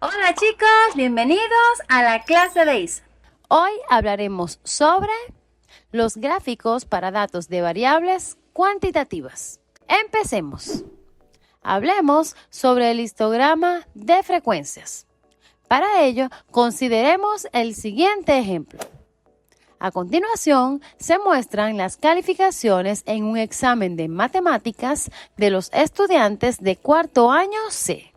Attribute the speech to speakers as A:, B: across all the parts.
A: Hola chicos, bienvenidos a la clase de Isa.
B: Hoy hablaremos sobre los gráficos para datos de variables cuantitativas. Empecemos. Hablemos sobre el histograma de frecuencias. Para ello, consideremos el siguiente ejemplo. A continuación, se muestran las calificaciones en un examen de matemáticas de los estudiantes de cuarto año C.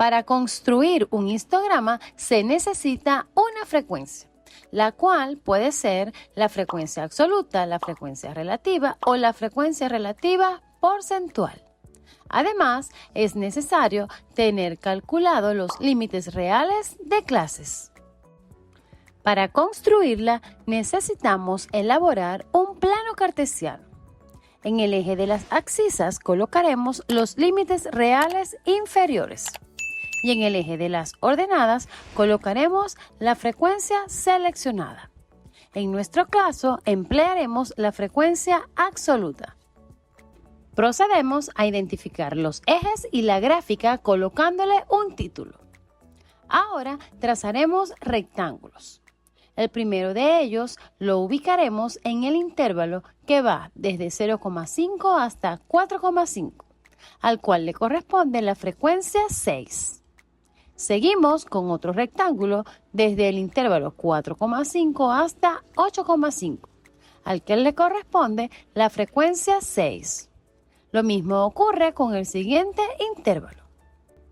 B: Para construir un histograma se necesita una frecuencia, la cual puede ser la frecuencia absoluta, la frecuencia relativa o la frecuencia relativa porcentual. Además, es necesario tener calculado los límites reales de clases. Para construirla, necesitamos elaborar un plano cartesiano. En el eje de las abscisas colocaremos los límites reales inferiores. Y en el eje de las ordenadas colocaremos la frecuencia seleccionada. En nuestro caso, emplearemos la frecuencia absoluta. Procedemos a identificar los ejes y la gráfica colocándole un título. Ahora trazaremos rectángulos. El primero de ellos lo ubicaremos en el intervalo que va desde 0,5 hasta 4,5, al cual le corresponde la frecuencia 6. Seguimos con otro rectángulo desde el intervalo 4,5 hasta 8,5, al que le corresponde la frecuencia 6. Lo mismo ocurre con el siguiente intervalo.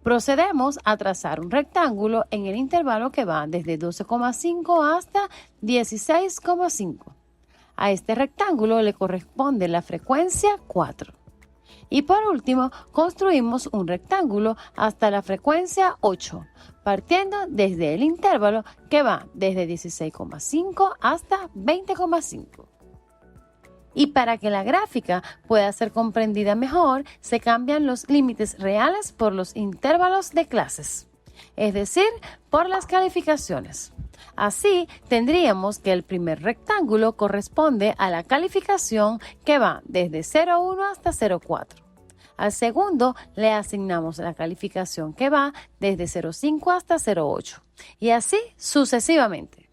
B: Procedemos a trazar un rectángulo en el intervalo que va desde 12,5 hasta 16,5. A este rectángulo le corresponde la frecuencia 4. Y por último, construimos un rectángulo hasta la frecuencia 8, partiendo desde el intervalo que va desde 16,5 hasta 20,5. Y para que la gráfica pueda ser comprendida mejor, se cambian los límites reales por los intervalos de clases, es decir, por las calificaciones. Así, tendríamos que el primer rectángulo corresponde a la calificación que va desde 0,1 hasta 0,4. Al segundo le asignamos la calificación que va desde 0,5 hasta 0,8 y así sucesivamente.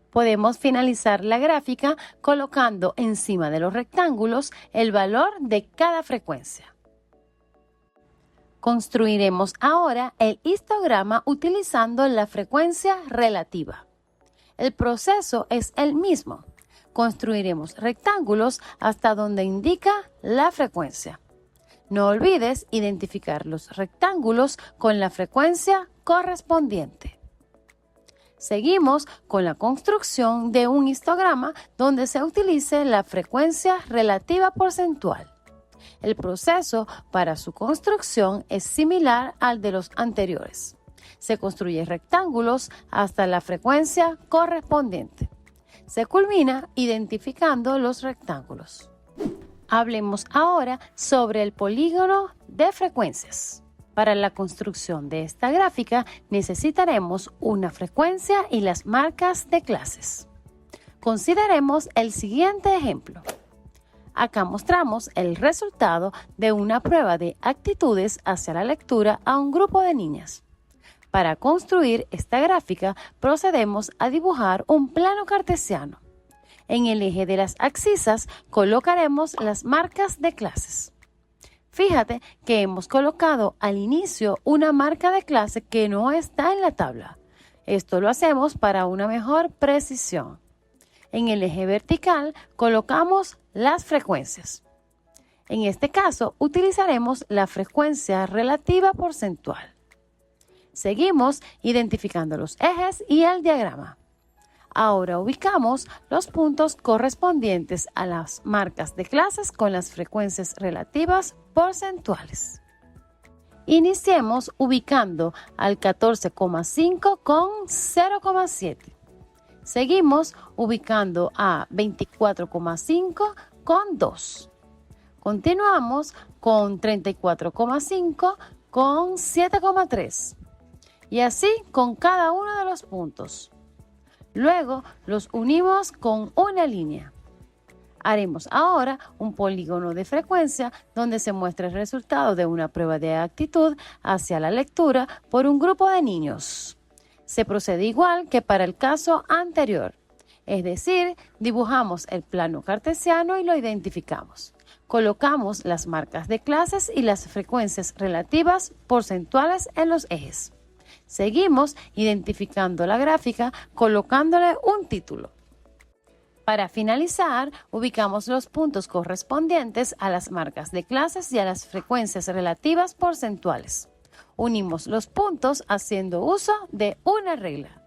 B: Podemos finalizar la gráfica colocando encima de los rectángulos el valor de cada frecuencia. Construiremos ahora el histograma utilizando la frecuencia relativa. El proceso es el mismo. Construiremos rectángulos hasta donde indica la frecuencia. No olvides identificar los rectángulos con la frecuencia correspondiente. Seguimos con la construcción de un histograma donde se utilice la frecuencia relativa porcentual. El proceso para su construcción es similar al de los anteriores. Se construyen rectángulos hasta la frecuencia correspondiente. Se culmina identificando los rectángulos. Hablemos ahora sobre el polígono de frecuencias. Para la construcción de esta gráfica necesitaremos una frecuencia y las marcas de clases. Consideremos el siguiente ejemplo. Acá mostramos el resultado de una prueba de actitudes hacia la lectura a un grupo de niñas. Para construir esta gráfica procedemos a dibujar un plano cartesiano. En el eje de las abscisas colocaremos las marcas de clases. Fíjate que hemos colocado al inicio una marca de clase que no está en la tabla. Esto lo hacemos para una mejor precisión. En el eje vertical colocamos las frecuencias. En este caso utilizaremos la frecuencia relativa porcentual. Seguimos identificando los ejes y el diagrama. Ahora ubicamos los puntos correspondientes a las marcas de clases con las frecuencias relativas porcentuales. Iniciemos ubicando al 14,5 con 0,7. Seguimos ubicando a 24,5 con 2. Continuamos con 34,5 con 7,3. Y así con cada uno de los puntos. Luego los unimos con una línea. Haremos ahora un polígono de frecuencia donde se muestra el resultado de una prueba de actitud hacia la lectura por un grupo de niños. Se procede igual que para el caso anterior, es decir, dibujamos el plano cartesiano y lo identificamos. Colocamos las marcas de clases y las frecuencias relativas porcentuales en los ejes. Seguimos identificando la gráfica colocándole un título. Para finalizar, ubicamos los puntos correspondientes a las marcas de clases y a las frecuencias relativas porcentuales. Unimos los puntos haciendo uso de una regla.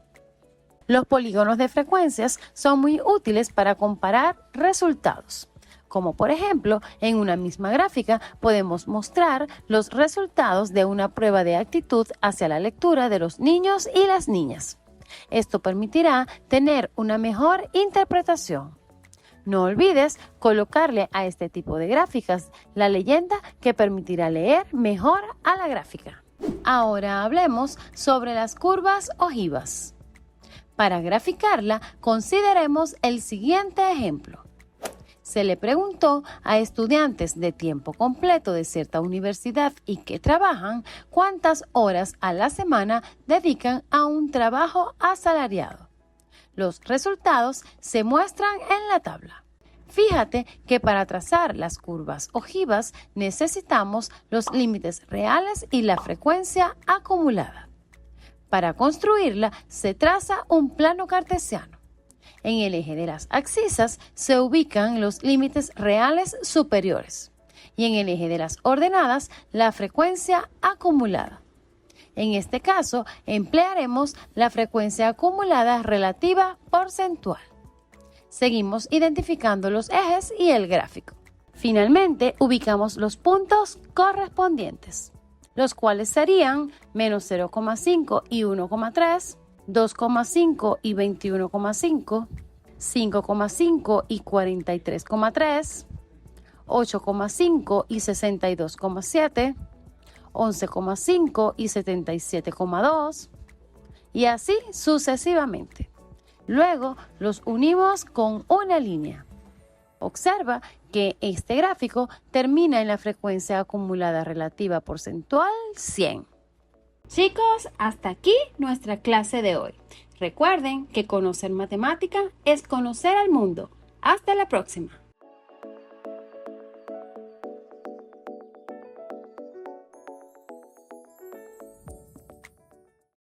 B: Los polígonos de frecuencias son muy útiles para comparar resultados. Como por ejemplo, en una misma gráfica podemos mostrar los resultados de una prueba de actitud hacia la lectura de los niños y las niñas. Esto permitirá tener una mejor interpretación. No olvides colocarle a este tipo de gráficas la leyenda que permitirá leer mejor a la gráfica. Ahora hablemos sobre las curvas ojivas. Para graficarla, consideremos el siguiente ejemplo. Se le preguntó a estudiantes de tiempo completo de cierta universidad y que trabajan cuántas horas a la semana dedican a un trabajo asalariado. Los resultados se muestran en la tabla. Fíjate que para trazar las curvas ojivas necesitamos los límites reales y la frecuencia acumulada. Para construirla se traza un plano cartesiano. En el eje de las abscisas se ubican los límites reales superiores y en el eje de las ordenadas la frecuencia acumulada. En este caso, emplearemos la frecuencia acumulada relativa porcentual. Seguimos identificando los ejes y el gráfico. Finalmente, ubicamos los puntos correspondientes, los cuales serían menos 0,5 y 1,3, 2,5 y 21,5, 5,5 y 43,3, 8,5 y 62,7, 11,5 y 77,2 y así sucesivamente. Luego los unimos con una línea. Observa que este gráfico termina en la frecuencia acumulada relativa porcentual 100.
A: Chicos, hasta aquí nuestra clase de hoy. Recuerden que conocer matemática es conocer al mundo. Hasta la próxima.